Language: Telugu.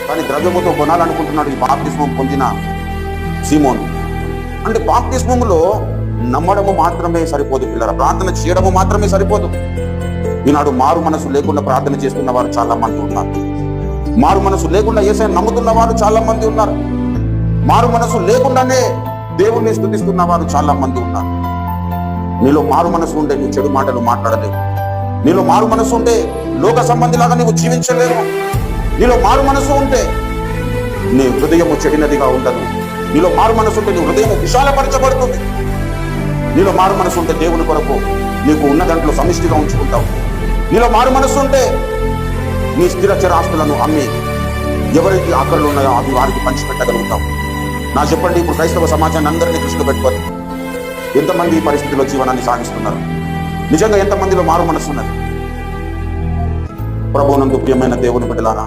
కానీ ద్రవ్యముతో కొనాలనుకుంటున్నాడు ఈ బాప్తిస్మం పొందిన సీమోను. అంటే బాప్తిస్మములో నమ్మడము మాత్రమే సరిపోదు పిల్లరా, ప్రార్థన చేయడము మాత్రమే సరిపోదు. ఈనాడు మారు మనసు లేకుండా ప్రార్థన చేస్తున్న వారు చాలా మంది ఉన్నారు. మారు మనసు లేకుండా యేసయ్యను నమ్ముతున్న వారు చాలా మంది ఉన్నారు. మారు మనసు లేకుండానే దేవుణ్ణి స్తుతిస్తున్న వారు చాలా మంది ఉన్నారు. నీలో మారు మనసు ఉంటే నువ్వు చెడు మాటలు మాట్లాడలేవు. నీలో మారు మనసు ఉంటే లోక సంబంధిలాగా నువ్వు జీవించలేవు. నీలో మారు మనసు ఉంటే నీ హృదయము చెడినదిగా ఉండదు. నీలో మారు మనసు ఉంటే నీ హృదయం విశాలపరచబడుతుంది. నీలో మారు మనసు ఉంటే దేవుని కొరకు నీకు ఉన్న దాంట్లో సమిష్టిగా ఉంచుకుంటావు. నీలో మారు మనసు ఉంటే నీ స్థిర చరాస్తులను అమ్మి ఎవరికి ఆకళ్ళు ఉన్నాయో అవి వారికి పంచిపెట్టగలుగుతావు. నా చెప్పండి, ఇప్పుడు క్రైస్తవ సమాజాన్ని అందరినీ దృష్టిలో పెట్టుకొని ఎంతమంది ఈ పరిస్థితిలో జీవనాన్ని సాగిస్తున్నారు? నిజంగా ఎంతమందిలో మారు మనసు ఉన్నది? ప్రభువునందు ప్రియమైన దేవుని బిడ్డలారా,